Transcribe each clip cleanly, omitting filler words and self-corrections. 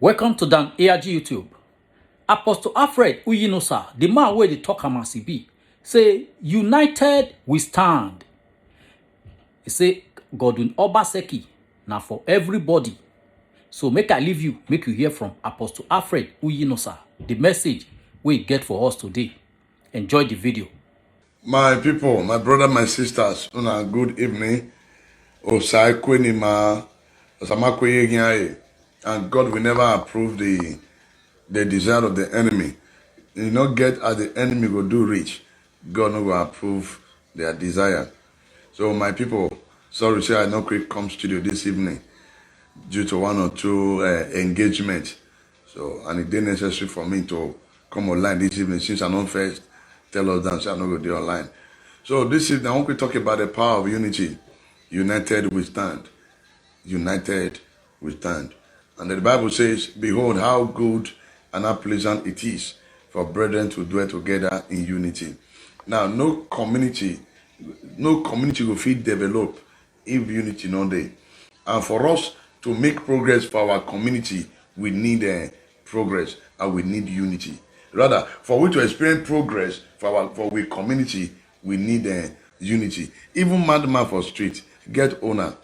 Welcome to Dan ARG YouTube. Apostle Alfred Uyinosa, the man where they talk am as he be, say, united we stand. He say, Godwin Obaseki, now for everybody. So make I leave you, make you hear from Apostle Alfred Uyinosa, the message we get for us today. Enjoy the video. My people, my brother, my sisters, una good evening. Osai kweni ma, osama kwenye gyae. And God will never approve the desire of the enemy. You not get as the enemy will do rich, God not will approve their desire. So my people, sorry to say I not quick come studio this evening due to one or two engagements. So and it is necessary for me to come online this evening since I don't first tell us that so I'm not going to do online. So this evening I want to talk about the power of unity. United we stand. United we stand. And the Bible says, behold how good and how pleasant it is for brethren to dwell together in unity. Now, no community will feel develop if unity not there. And for us to make progress for our community, we need progress and we need unity. Rather, for we to experience progress for our community, we need unity. Even madman for street get owner.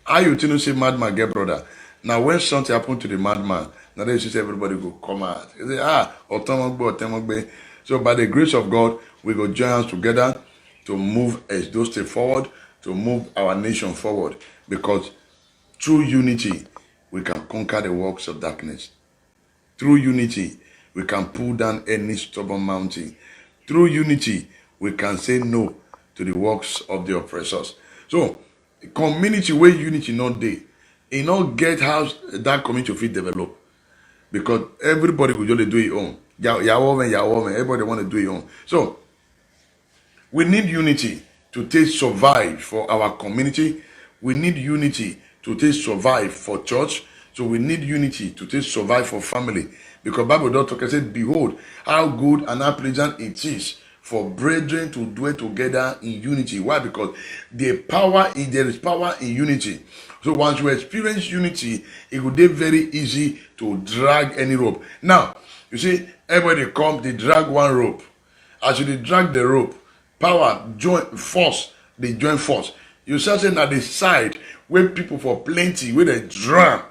How you tell say madman get brother? Now when something happen to the madman, now they say everybody go come out. They say, otamogbe. So by the grace of God, we go join hands together to move as those step forward, to move our nation forward. Because through unity, we can conquer the works of darkness. Through unity, we can pull down any stubborn mountain. Through unity, we can say no to the works of the oppressors. So, community where unity not there, it not get how that community will develop. Because everybody will just do it own. Everybody want to do it own. So, we need unity to take survive for our community. We need unity to take survive for church. So we need unity to take survive for family. Because Bible does talk and say, behold, how good and how pleasant it is for brethren to dwell together in unity. Why? Because there is power in unity. So once you experience unity, it will be very easy to drag any rope. Now, you see, everybody come, they drag one rope. As you drag the rope, power join force, they join force. You start saying at the side where people for plenty, where they drown,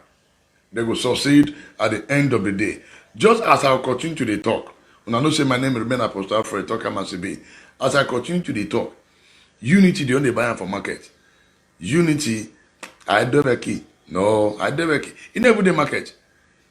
they will succeed at the end of the day. Just as I will continue to the talk, when I know say my name remain Apostle Alfred talk as I continue to the talk, unity the only buyer for market. Unity, I don't key. No, I don't key. In every market,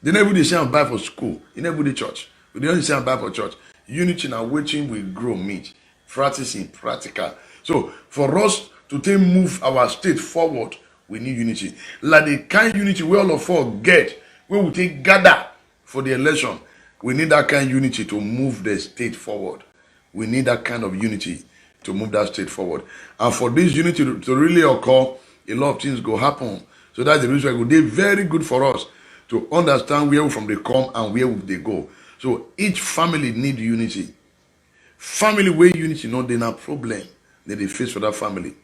they never say buy for school, in every church. They only say buy for church. Unity now waiting will grow meat, practicing practical. So for us to take move our state forward, we need unity. Like the kind of unity we all of us get when we take gather for the election. We need that kind of unity to move the state forward. We need that kind of unity to move that state forward. And for this unity to really occur, a lot of things go happen. So that's the reason why it will be very good for us to understand where from they come and where they go. So each family need unity. Family where unity not they not problem that they face for that family.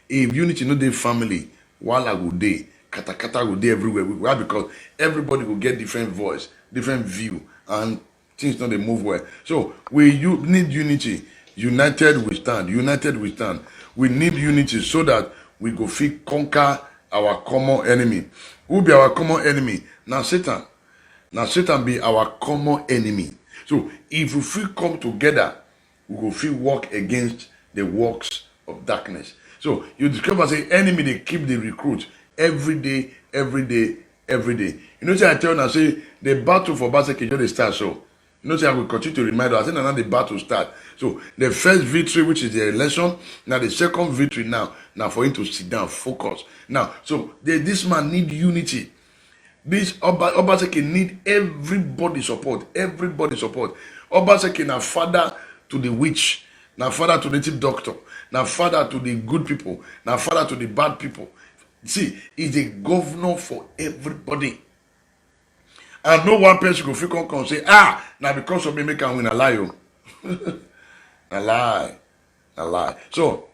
If unity not their family, wala go day, kata go day everywhere. Why? Because everybody will get different voice, different view, and things not they move well. So we need unity. United we stand. United we stand. We need unity so that we go fit conquer our common enemy. Who be our common enemy? Now Satan. Now Satan be our common enemy. So if we feel come together, we will feel work against the works of darkness. So you discover say enemy they keep the recruit every day. You know say I tell you now say the battle for Baseke just start so. You know say I will continue to remind us. I think now the battle start. So the first victory, which is the election, now the second victory now for him to sit down, focus. Now, so this man need unity. This Obaseki need everybody support. Everybody support. Obaseki now father to the witch, now father to the native doctor, now father to the good people, now father to the bad people. See, he's a governor for everybody. And no one person go feel come and say, now because of me make I win a lie. A lie. So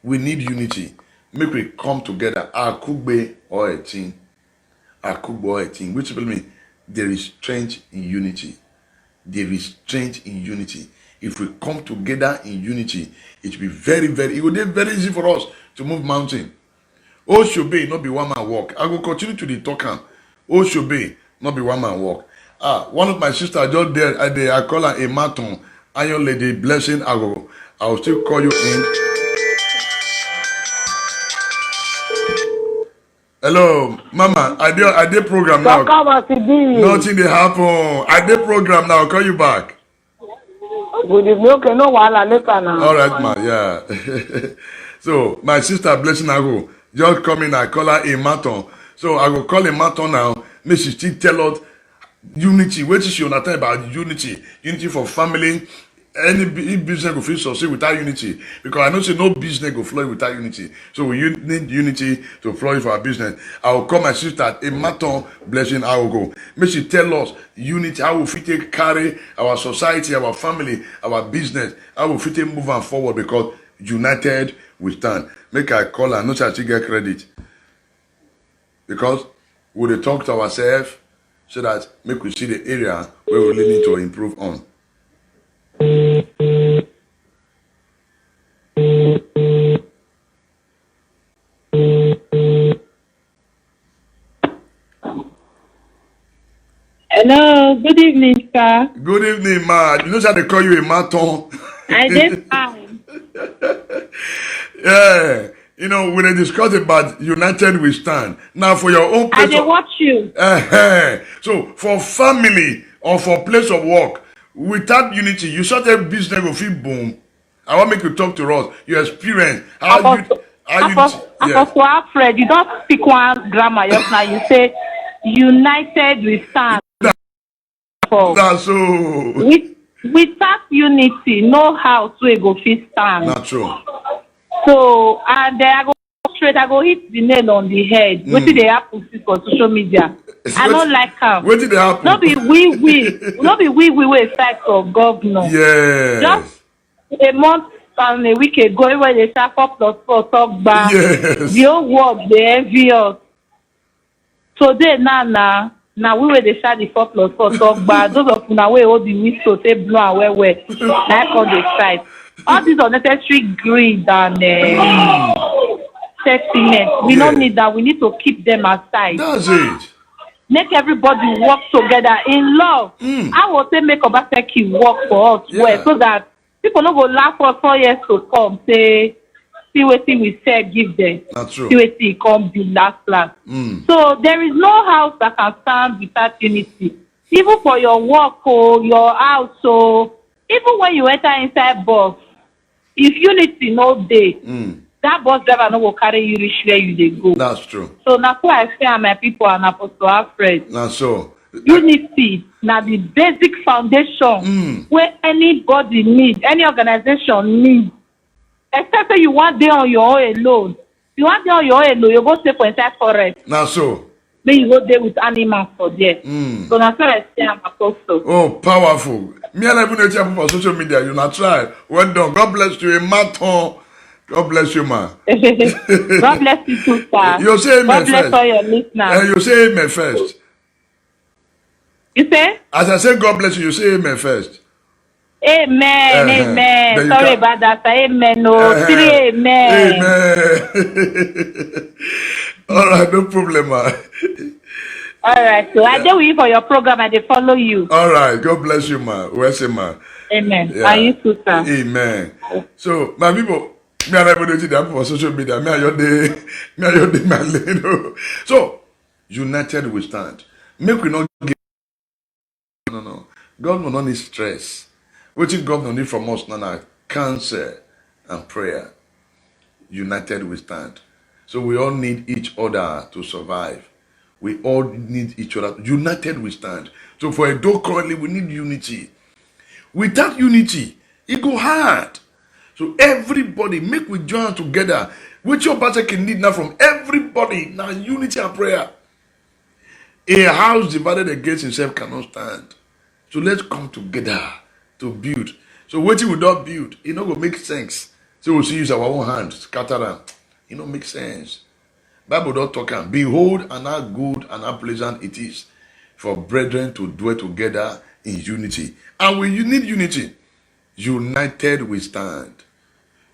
we need unity. Make we come together. Akugbe or a team. Which means there is strength in unity. There is strength in unity. If we come together in unity, it will be it will be very easy for us to move mountain. Oh, should be not be one man walk. I will continue to the talk. Oh, should be not be one man walk. One of my sisters just there, I call her a maton. Iron lady blessing. I will still call you in. Hello, Mama. I did program now. Nothing they happen. I did program now. I'll call you back. Good evening. Okay, no wahala later now. All right, ma. Yeah. So my sister blessing I go just come in. I call her a maton. So I will call a maton now. May she still tell us unity. What is she understand about unity? Unity for family. Any business go feel succeed without unity, because I know say no business go flourish without unity. So we need unity to flourish for our business. I will call my sister a maton blessing. I will go. May she tell us unity. How we fit take carry our society, our family, our business. How we fit take move on forward, because united we stand. Make I call her. No chance she get credit, because we dey talk to ourselves so that make we see the area where we really need to improve on. Hello, good evening, sir. Good evening, ma. You know how they call you a maton? I did fine. Yeah. You know, when they discuss about united we stand. Now for your own I place dey watch you. So for family or for place of work, without unity, you start a business go feel boom. I want make you talk to us. Your experience. Apostle Alfred, you don't speak one grammar just now. You say united we stand. That's so. Without unity, no house will go fit stand. Not true. So, and I go straight, I go hit the nail on the head. What did they happen for social media? I don't like how. What did they happen? Not be we effect of governor. Yes. Just a month and a week ago, when they start 4+4 talk back, yes. the whole world they envy us. Today now we were the start the 4+4 talk back. Those of una way hold the whistle, say blow and where. Like on the side. All these unnecessary greed and sexiness. We don't need that. We need to keep them aside. That's it. Make everybody work together in love. I will say make Obaseki work for us well, so that people don't go laugh for 4 years to come. Say, see what we say, give them. That's true. See what it come be last. So there is no house that can stand without unity. Even for your work or your house, so even when you enter inside bus, if unity no dey, that bus driver no go carry you reach where you dey go. That's true. So that's why I say my people and Apostle Alfred. That's so. Unity na the basic foundation where anybody needs, any organization needs. Except if you want dey on your own alone. You want dey on your own alone, you go stay for inside forest. That's so. Then you go there with animals for there. So that's why I say I'm Apostle. Oh, powerful. Me and even know people for social media. You not try. Well done. God bless you. A maton. God bless you, man. God bless you too, sir. You say amen God bless first. all your listeners. You say amen first. You say? As I say God bless you, you say amen first. Amen, amen. Sorry about that. Amen. No, three amen. Amen. All right, no problem, man. All right, so I do wait for your program and they follow you. All right, God bless you, man. Where's it, man? Amen. Yeah. And you too, sir. Amen. So, my people, me and everybody that for social media, me and your day, my little. So, united we stand. Make we not give. No. God will not need stress. What did God need from us now? Cancer and prayer. United we stand. So we all need each other to survive. We all need each other. United we stand. So for Edo currently, we need unity. Without unity, it go hard. So everybody, make we join together. Which your pastor can need now from everybody. Now unity and prayer. A house divided against itself cannot stand. So let's come together to build. So what we don't build, it not go make sense. So we'll see use our own hands, scatter them. It don't make sense. Bible don't talk and behold and how good and how pleasant it is for brethren to dwell together in unity. And we need unity. United we stand.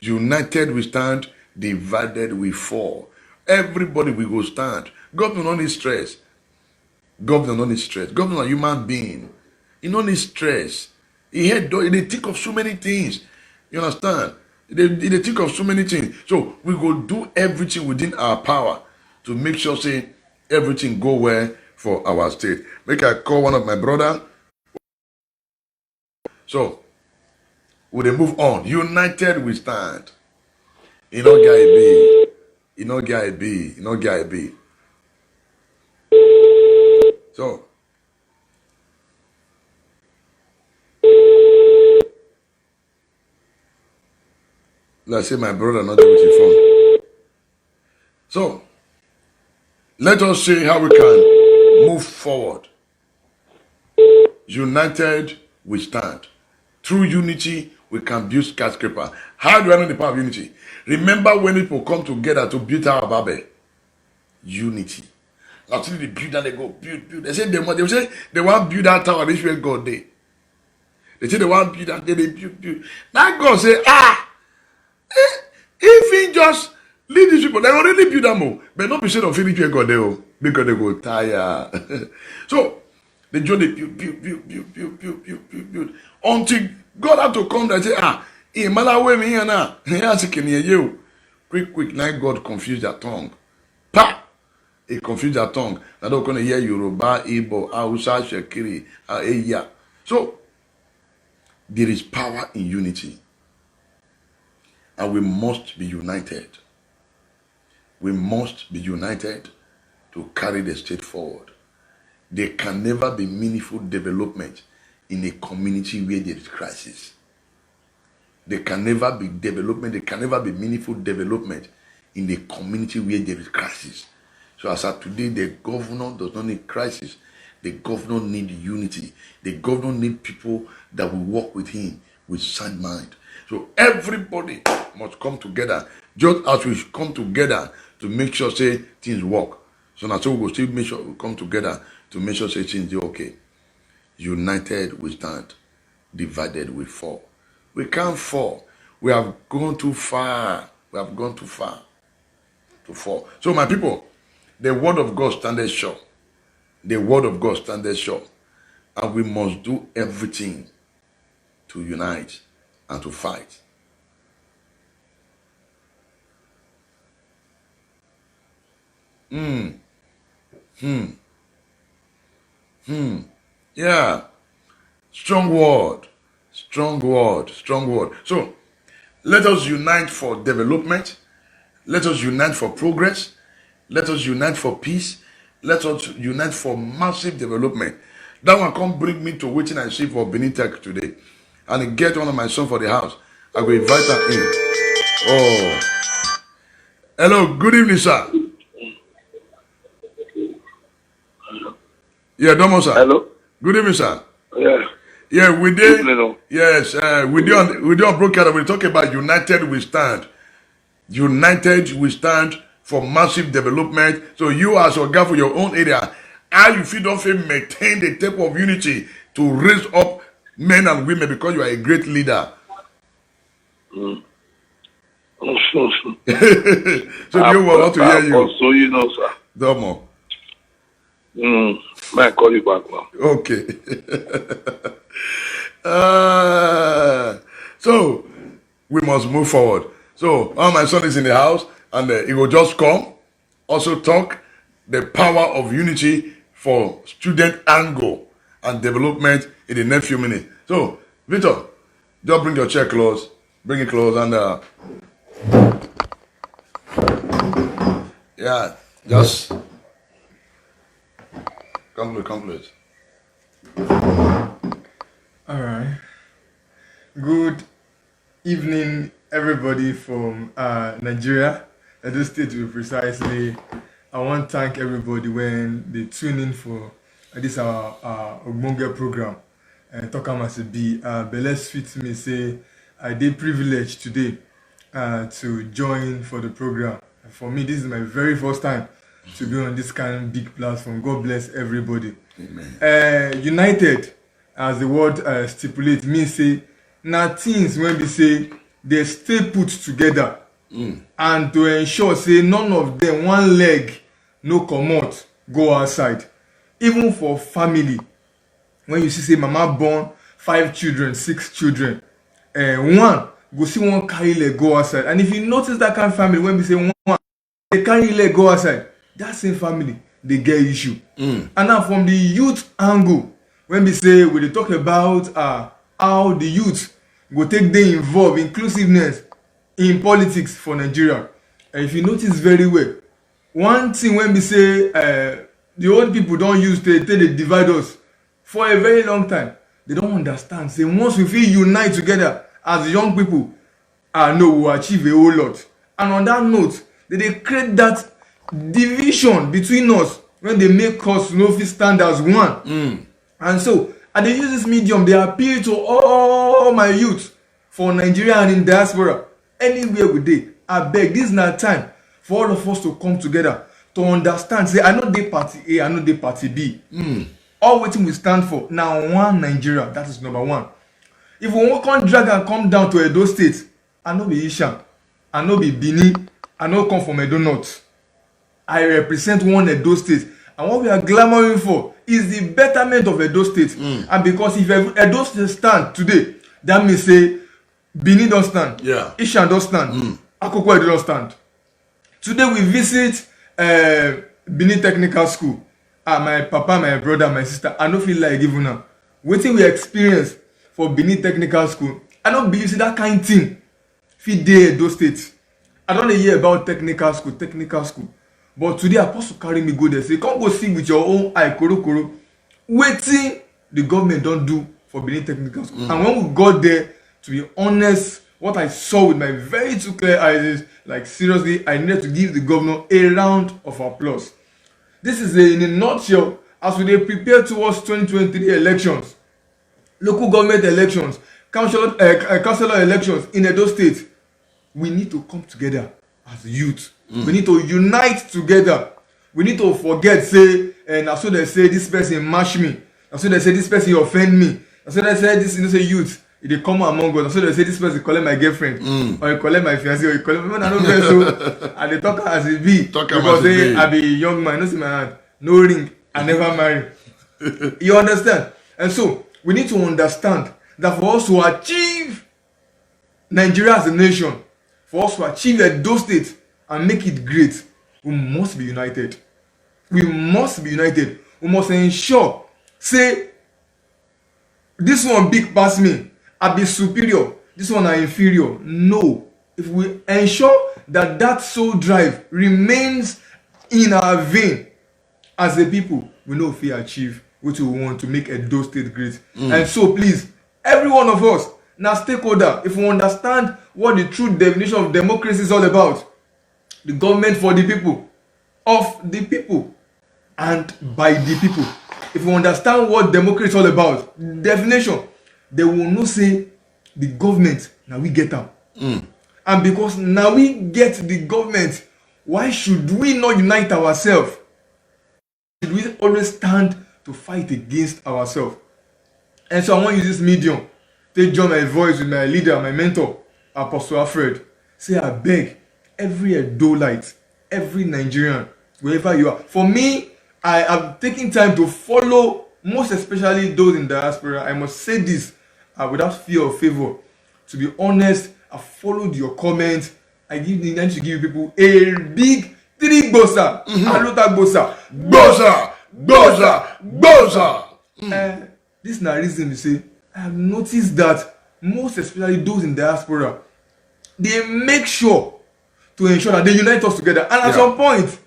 United we stand, divided we fall. Everybody will go stand. God will not need stress. God will not need stress. God is a human being. He don't need stress. He they think of so many things. You understand? They think of so many things. So we go do everything within our power to make sure say everything go well for our state. Make I call one of my brother. So we move on. United we stand. You know, guy B. You know, guy B. You know, guy B. So let's say my brother not there with his phone. So let us see how we can move forward. United we stand. Through unity, we can build skyscraper. How do I know the power of unity? Remember when people come together to build Tower of Babel? Unity. Actually, they build and they go build. They say they want to build that tower. This way God they. They say they want to build and they build. Now God say, if he just lead these people, they already build them more. But not be said of finish where God they because they go tired. So they join the build. Until God had to come and say, in Malawi me here now. He has you. Quick, now God confused their tongue. Pa! He confused their tongue. Now they're going to hear Yoruba, Igbo, Hausa, Shekiri, Eya. So there is power in unity. And we must be united. We must be united to carry the state forward. There can never be meaningful development in a community where there is crisis. There can never be development, there can never be meaningful development in a community where there is crisis. So as of today, the governor does not need crisis. The governor needs unity. The governor needs people that will work with him with sound mind. So everybody must come together, just as we come together to make sure say things work. So now we will still make sure we come together to make sure say things are okay. United we stand, divided we fall. We can't fall. We have gone too far. We have gone too far to fall. So my people, the word of God standeth sure. The word of God standeth sure. And we must do everything to unite and to fight. Yeah. Strong word. Strong word. Strong word. So let us unite for development. Let us unite for progress. Let us unite for peace. Let us unite for massive development. That one come bring me to waiting and see for Benin Tech today. And get one of my son for the house. I will invite her in. Oh. Hello, good evening, sir. Yeah, Domo, sir. Hello. Good evening, sir. Yeah. Yeah, we did. Evening. Yes, we did on broadcast. We talk about united we stand. United we stand for massive development. So you as a guy for your own area, how you feel don't feel maintain the type of unity to raise up men and women because you are a great leader. So you want to hear you. So you know, sir. Domo. May I call you back now? Okay. So we must move forward. So my son is in the house and he will just come, also talk the power of unity for student angle and development in the next few minutes. So Victor, just bring your chair close, bring it close and yeah, just complete. All right. Good evening, everybody from Nigeria, Edo State to be precisely. I want to thank everybody when they tune in for this our Ogbonge program. Talk about be but let's fit me say I did privilege today to join for the program. For me, this is my very first time to be on this kind of big platform. God bless everybody. United, as the word stipulates, means say na things when we say they stay put together and to ensure say none of them one leg no comot go outside. Even for family, when you see say mama born 5 children, 6 children, one go see one carry leg go outside. And if you notice that kind of family, when we say one they carry leg go outside, that same family they get issue. And now from the youth angle, when we say we dey talk about how the youth go take dey involve inclusiveness in politics for Nigeria. And if you notice very well, one thing when we say the old people don use to dey divide us for a very long time, they don't understand say once we fit unite together as young people, no, we will achieve a whole lot. And on that note, they create that division between us when they make us no fit stand as one. And so and they use this medium, they appeal to all my youth for Nigeria and in diaspora, anywhere we dey. Abeg, this na time for all of us to come together to understand say I no dey party A, I no dey party B. All wetin we stand for na one Nigeria. That is number one. If we wan come drag and come down to Edo State, I no be Ishan, I no be Benin, I no come from Edo North. I represent one Edo State, and what we are clamoring for is the betterment of Edo State. And because if Edo State stand today, that means say Benin don stand, Ishan don stand, Akoko Edo don stand. Today we visit Benin Technical School. My papa, my brother, my sister, I no feel like giving now. Wetin we experience for Benin Technical School, I don't believe say that kind thing fit dey Edo State. I don dey hear about technical school. But today Apostle carry me go there, say come go see with your own eye korokoro wetin the government don do for Benin Technical School. And when we got there, to be honest, what I saw with my very two clear eyes is like seriously, I needed to give the governor a round of applause. This is in a nutshell as we dey prepare towards 2023 elections, local government elections, councillor elections in Edo State. We need to come together as youth. We need to unite together. We need to forget say, na so they say this person mash me, na so they say this person offend me, na so they say this, say youth, they come among us, na so they say this person collect my girlfriend, or you collect my fiancé, or you collect me. I no vex so, and they talk as it be, because say I be young man, no see my hand, no ring, I never marry. You understand? And so we need to understand that for us to achieve Nigeria as a nation, for us to achieve Edo State and make it great, we must be united. We must be united. We must ensure, say, this one big pass me, I be superior, this one are inferior. No. If we ensure that that soul drive remains in our vein as a people, we know if we achieve what we want to make Edo State great. And so please, every one of us, now stakeholder, if we understand what the true definition of democracy is all about, the government for the people, of the people, and by the people. If we understand what democracy is all about, definition, they will not say the government, now we get them. And because now we get the government, why should we not unite ourselves? Should we always stand to fight against ourselves? And so I want to use this medium to join my voice with my leader, my mentor, Apostle Alfred. Say, I beg every Edolite, every Nigerian, wherever you are. For me, I am taking time to follow, most especially those in diaspora. I must say this without fear or favor. To be honest, I followed your comments. I need to give people a big 3 gbosa. Alota gbosa. Gbosa. This is the reason to say, I have noticed that most especially those in diaspora, they make sure to ensure that they unite us together. And at some point,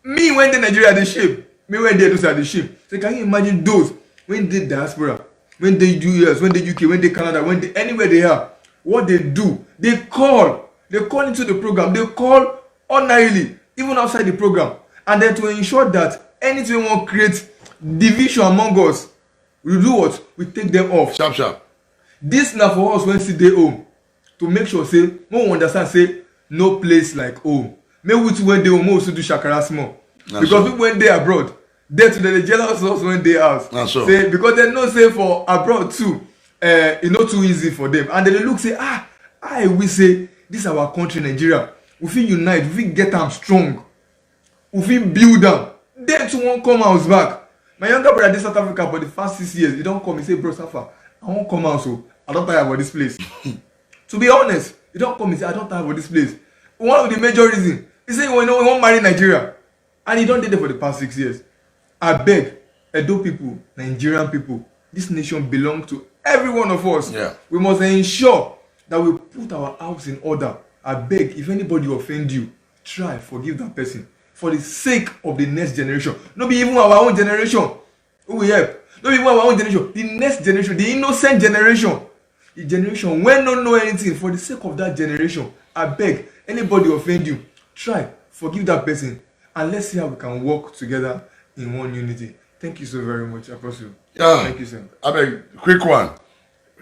me when they Nigeria they shape, me when they do they shape. So can you imagine those when they diaspora, when they US, when they UK, when they Canada, when they anywhere they are, what they do, they call into the program, they call ordinarily, even outside the program, and then to ensure that anything we want to create division among us, we do what? We take them off. Sharp. This now for us when we stay home, to make sure say, we understand say, no place like home. Maybe we too when they home also do shakara small. Because people when they abroad, They to the jealous us when they house. And so. Say because they know say for abroad too, it's not too easy for them. And then they look say, I will say this is our country, Nigeria. We feel unite, we feel get them strong, we feel build them. They too won't come house back. My younger brother in South Africa for the first 6 years, he don't come. He say, bro, Safa, I won't come out, so I don't tire about this place. To be honest, he don't come. He say, I don't tire about this place. One of the major reasons, he say, we won't marry Nigeria, and he don't did it for the past 6 years. I beg, Edo people, Nigerian people, this nation belongs to every one of us. Yeah. We must ensure that we put our house in order. I beg, if anybody offend you, try forgive that person for the sake of the next generation. Not be even our own generation who we help. Not even our own generation. The next generation, the innocent generation. The generation when don't know anything, for the sake of that generation. I beg, anybody offend you, try forgive that person, and let's see how we can work together in one unity. Thank you so very much, Apostle. Yeah. Thank you, sir. I beg, quick one.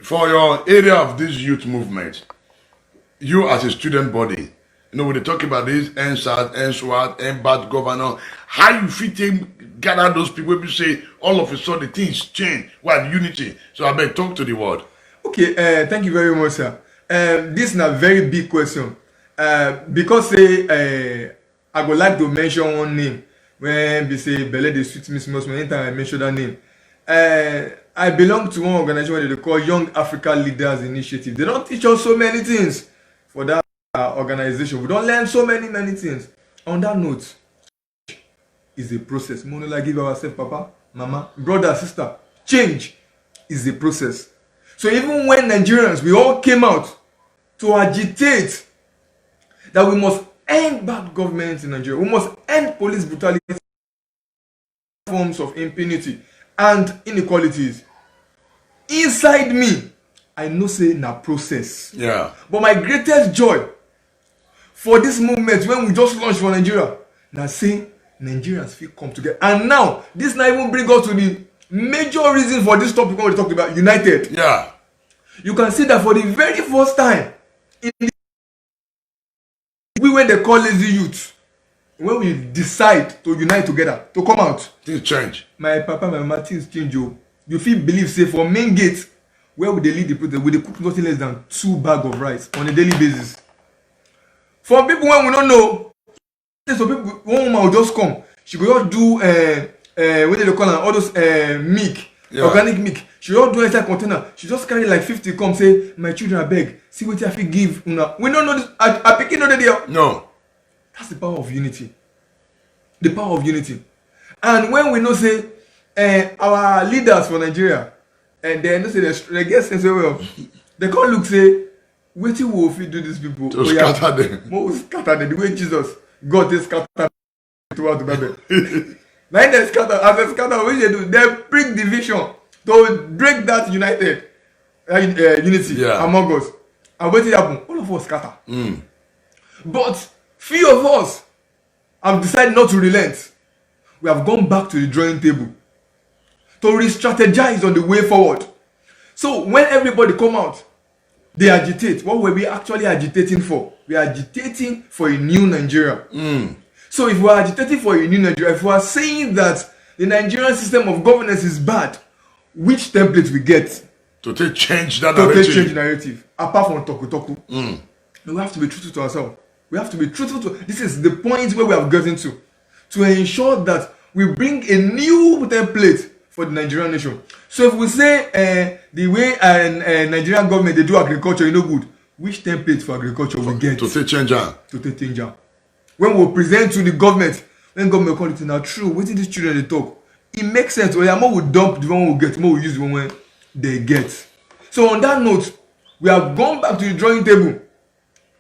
For your area of this youth movement, you as a student body, when they talk about this NSAT, NSWAT, NBAT governor, how you fit gather those people who say all of a sudden things change, what unity. So I beg, talk to the world. Okay, thank you very much, sir. This is a very big question. Because I would like to mention one name. When we say Bele de suit me small, anytime I mention that name. I belong to one organization that they call Young Africa Leaders Initiative. They don't teach us so many things for that organization. We don't learn so many things. On that note, is a process. We like give ourselves, papa, mama, brother, sister. Change is a process. So even when Nigerians, we all came out to agitate that we must end bad government in Nigeria. We must end police brutality, forms of impunity and inequalities. Inside me, I know say na process. Yeah. But my greatest joy for this movement when we just launched for Nigeria, now say Nigerians feel come together. And now, this now even bring us to the major reason for this topic when we talked about united. Yeah. You can see that for the very first time in the we when they call lazy youth, when we decide to unite together, to come out, Things change. my papa, my mama, things change. You feel believe say for main gate, where would they lead the protest? Would they cook nothing less than 2 bags of rice on a daily basis? For people when we don't know, so people, one woman will just come. She go just do what they call all those milk, organic milk. She just do inside container. She just carry like 50 come say, my children, I beg, see what I feel give. Una. We don't know this. I pick it already. No. That's the power of unity. The power of unity. And when we know say our leaders for Nigeria, and they know say they get sense well, they can't look say, wetin we fit do these people To scatter them. More scatter them the way Jesus God dey scatter throughout the Bible. Now they scatter, as they scatter, what they do? They bring division to break that united unity among us. And wetin happen? All of us scatter. But few of us have decided not to relent. We have gone back to the drawing table to re-strategize on the way forward. So when everybody come out, they agitate. What were we actually agitating for? We are agitating for a new Nigeria. So if we are agitating for a new Nigeria, if we are saying that the Nigerian system of governance is bad, which template we get To take change that to narrative. take change narrative? Apart from toku. We have to be truthful to ourselves. We have to be truthful to. This is the point where we have gotten to ensure that we bring a new template for the Nigerian nation. So if we say the way Nigerian government they do agriculture, you know good, which template for agriculture we get To take change. to take change am? When we present to the government, when government call it now true, wetin these children they talk, it makes sense. Or more we dump the one we get, more we use the one when they get. So on that note, we have gone back to the drawing table,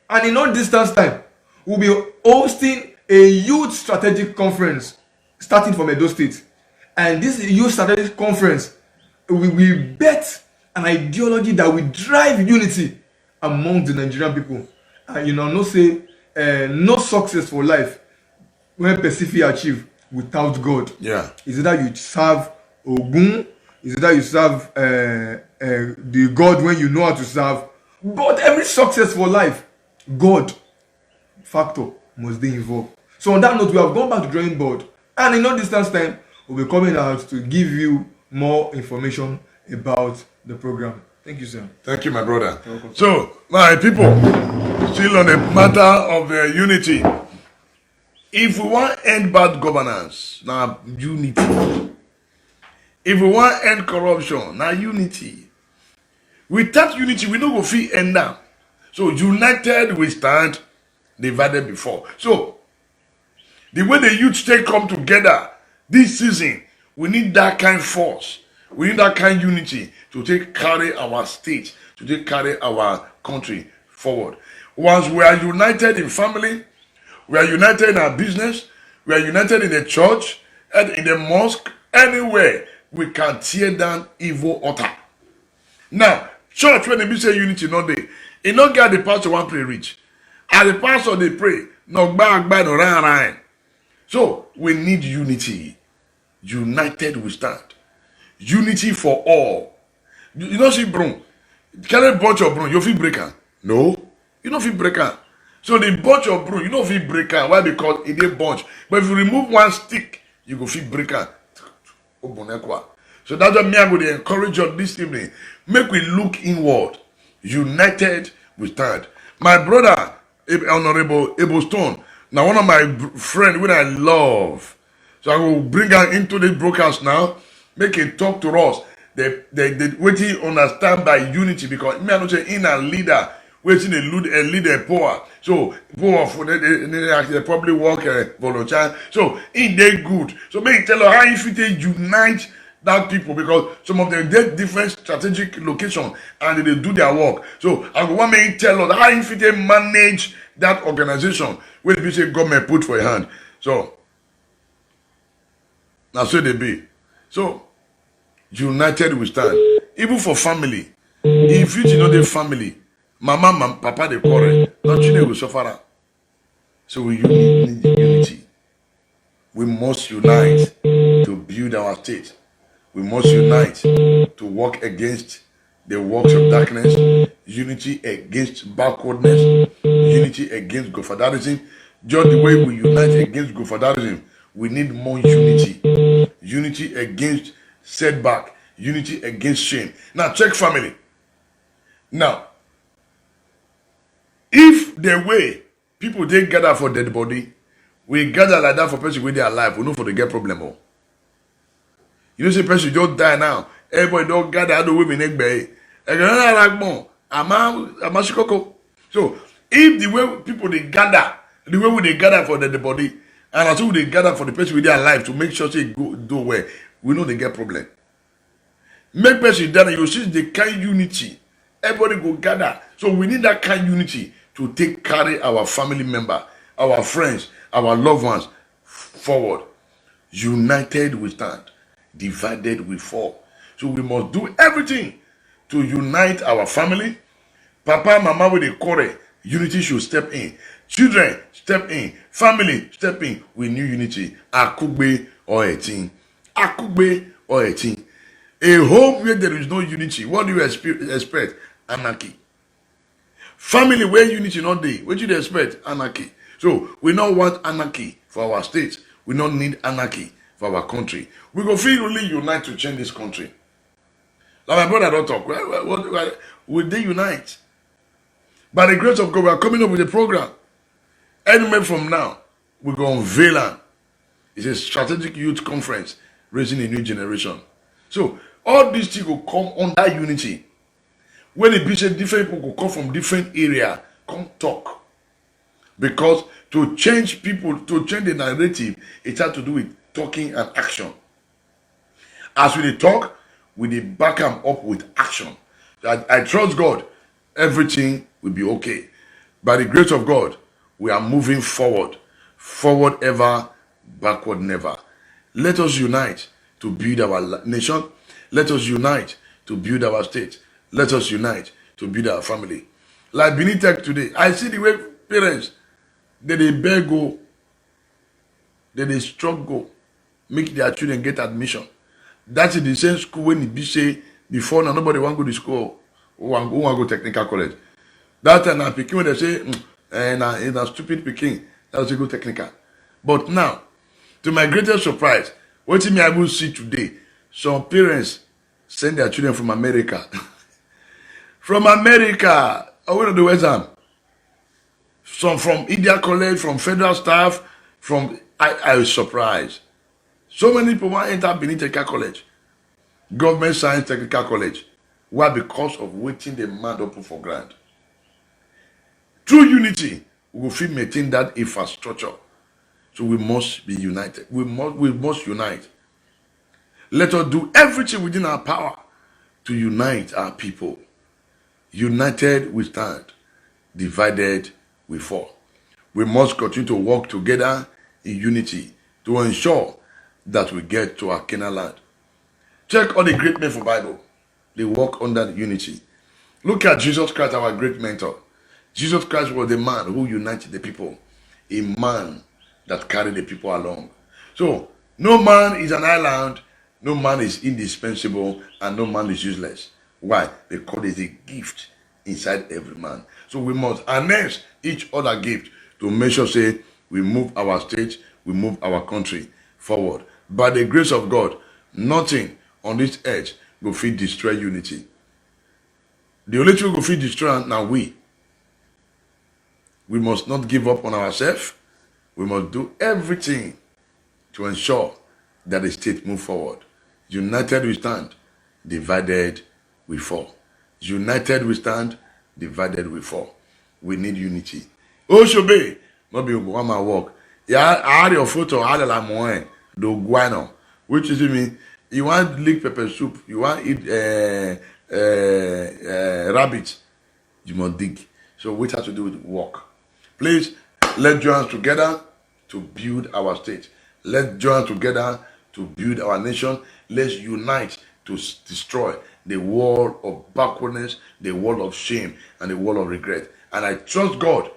and in no distance time, we'll be hosting a youth strategic conference starting from Edo State. And this youth strategic conference will bet an ideology that will drive unity among the Nigerian people. And no say no success for life when Pacific achieve without God. Yeah. Is it that you serve Ogun? Is it that you serve the God when you know how to serve? But every success for life, God factor must be involved. So on that note, we have gone back to drawing board, and in no distance time, will be coming out to give you more information about the program. Thank you, sir. Thank you, my brother. So, my people, still on the matter of unity. If we want to end bad governance, now unity. If we want to end corruption, now unity. Without unity, we don't go fit end down. So, united we stand, divided before. So, the way the youth take come together this season, we need that kind of force. We need that kind of unity to take carry our state, to take carry our country forward. Once we are united in family, we are united in our business, we are united in the church, and in the mosque, anywhere we can tear down evil altar. Now, church, when they say unity, no day, it not get the pastor one pray reach. And the pastor they pray, no back, no ran. So we need unity. United we stand. Unity for all. You don't see broom. Carry bunch of broom, you feel breaker. No, you don't feel breaker. So the bunch of broom, you don't feel breaker. Why? Because it is bunch. But if you remove one stick, you go feel breaker. So that's why me I go to encourage you this evening. Make we look inward. United we stand. My brother, Honorable Abel Stone, now one of my friends which I love. So I will bring her into the broadcast now. Make it talk to us. They waiting understand by unity, because me I don't say in a leader waiting a leader poor. So poor for they probably work volunteer. So in they good. So make tell her how if they unite that people, because some of them get different strategic location and they do their work. So I want me tell us how if they manage that organization when the say government put for your hand. So now so they be. So united we stand. Even for family. If you know the family, mama, papa they quarrel, not you will suffer. So we need unity. We must unite to build our state. We must unite to work against the works of darkness, unity against backwardness, unity against godfatherism. Just the way we unite against godfatherism, we need more unity. Unity against setback, unity against shame. Now check family. Now, if the way people they gather for dead body, we gather like that for person when they are alive, we know for the get problem. Oh. You know, say person just die now. Everybody don't gather other women neck bay. So if the way people they gather, the way they gather for the body, and as well they gather for the person with their life to make sure they go do well, we know they get problem. Make person that you see the kind unity. Everybody go gather. So we need that kind unity to take carry our family member, our friends, our loved ones forward. United we stand. Divided we fall. So we must do everything to unite our family. Papa, mama with the quarrel, unity should step in. Children step in. Family step in. We need unity. Akugbe or 18. Akugbe or 18. A home where there is no unity, what do you expect? Anarchy. Family where unity not there, what do you expect? Anarchy. So we don't want anarchy for our state. We don't need anarchy for our country. We go feel really unite to change this country. Like my brother don't talk. Will they unite? By the grace of God, we are coming up with a program. Any minute from now, we go unveil it. It's a strategic youth conference, raising a new generation. So all these things will come under unity. When it be said, different people will come from different area, come talk. Because to change people, to change the narrative, it has to do with talking and action. As we talk, we back them up with action. I trust God, everything will be okay. By the grace of God, we are moving forward. Forward ever, backward never. Let us unite to build our nation. Let us unite to build our state. Let us unite to build our family. Like Benitech today, I see the way parents, they beg go, they struggle, make their children get admission. That's in the same school when it be say before now nobody want to go to school, who want to go technical college. That time now picking when they say and a stupid picking, that was a good technical. But now, to my greatest surprise, What me I will see today? Some parents send their children from America. From America. I went to the West Ham. Some from India College, from federal staff, from I was surprised. So many people want to enter Benin Technical College, Government Science Technical College. Why? Because of waiting the man up for grant. Through unity, we will feel maintain that infrastructure. So we must be united. We must unite. Let us do everything within our power to unite our people. United we stand, divided we fall. We must continue to work together in unity to ensure that we get to our Canaan land. Check all the great men for Bible. They work under unity. Look at Jesus Christ, our great mentor. Jesus Christ was the man who united the people. A man that carried the people along. So, no man is an island, no man is indispensable, and no man is useless. Why? Because there's a gift inside every man. So we must harness each other gift to make sure, say, we move our state, we move our country forward. By the grace of God, nothing on this earth will fit destroy unity. The only thing will fit destroy now we. We must not give up on ourselves. We must do everything to ensure that the state move forward. United we stand, divided we fall. United we stand, divided we fall. We need unity. Oshobe, not be one my work. Yeah, I had your photo, I had la moen, do guano. Which is mean, you want lick pepper soup, you want eat rabbit, you must dig. So which has to do with work. Please, let's join together to build our state. Let's join together to build our nation. Let's unite to destroy the wall of backwardness, the wall of shame, and the wall of regret. And I trust God,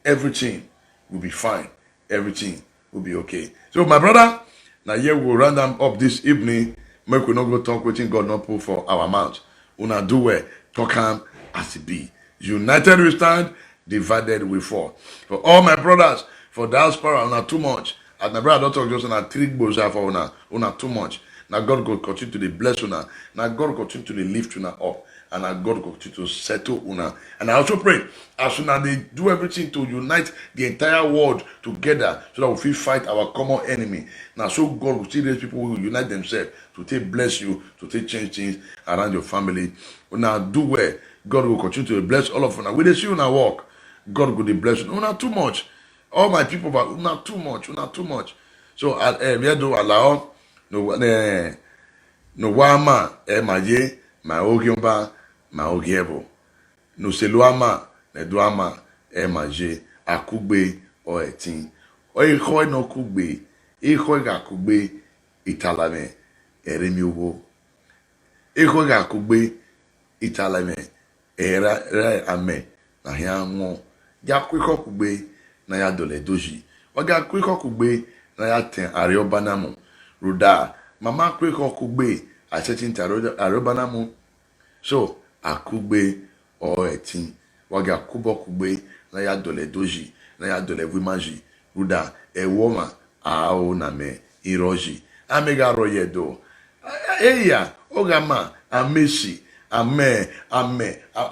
everything will be fine. Everything will be okay. So my brother, now here we'll run them up this evening. Make we not go talk with God not put for our mouth. Una do well, talk him as it be. United we stand, divided we fall. For all my brothers, for diaspora, una too much. As my brother don't talk just on a trick boza for una too much. Now God will continue to bless una. Now God will continue to lift una up. And now God will continue to settle una. And I also pray, as soon as they do everything to unite the entire world together, so that we fight our common enemy. Now so God will see these people who will unite themselves to take bless you, to take change things around your family. Now do well. God will continue to bless all of una. We dey see una walk. God will bless you. Una too much. All my people, but una too much. Una too much. So we do allow no wama maye ma ogiomba ma ogiebo. No seluama ne duama maje akugbe o etin. O ikho no kugbe. Ikho ga kugbe italame eremi owo. Ikho ga kugbe italame era ame na hia nwo. Ya kwiko kugbe na ya dole doji. Oga kwiko kugbe na ya ten ariobanamu. Ruda mama kwiko kugbe achetin ariobanamu. So akugbe o etin. Waga kubo kugbe na ya dole doji. Na ya dole wimaji. Ruda ewoma ao na me iroji. Amega royedo. Eya ogama ameshi ame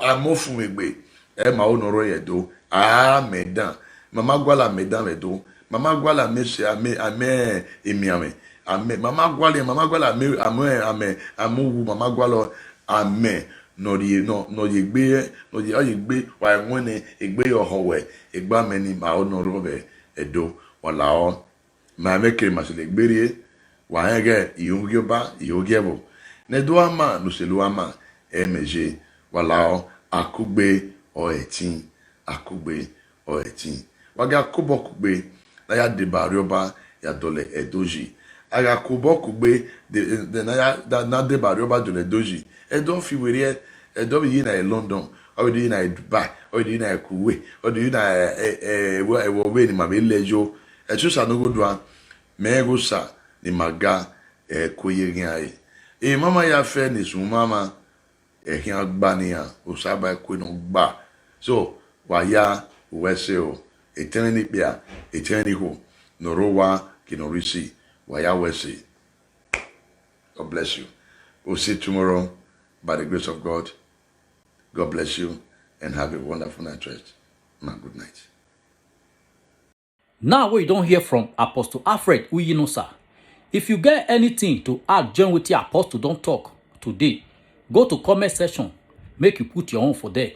amofumegbe. Ma onoro yedo. Medan. Mama gwala medan vedo. Mama gwala meshi ame emiame. Mama gwala amu mama gwala ame no yegbe wa woni egbe yo howe egba meni ma onoro be edo wala o ma mekere masile gberie wa hege iyogiebo ne do ama no selu ama emeje wala o akugbe o etin akugbe o etin waga kubokugbe na ya debarioba ya dole edoji aga kubokugbe de na debarioba dole edoji edo fi were edo bi na London o di na Dubai o di na Kuwait o di na we ni ma be lejo etusa no godua mego sa ni maga koyerin ai mama ya fe ni sun mama ehin agbania o saba ko no gba so waya wese o eteni pia eteni ho norowa kinorisi waya wese God bless you. We'll see you tomorrow by the grace of God. God bless you and have a wonderful night rest. Good night. Now we don't hear from Apostle Alfred Uyinosa. If you get anything to add join with your Apostle don't talk today, go to comment section, make you put your own for there.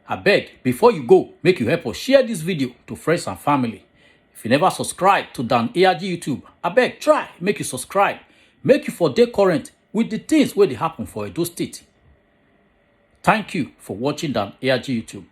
I beg, before you go, make you help us share this video to friends and family. If you never subscribe to Dan ARG YouTube, I beg, try, make you subscribe. Make you for day current with the things where they happen for Edo State. Thank you for watching Dan ARG YouTube.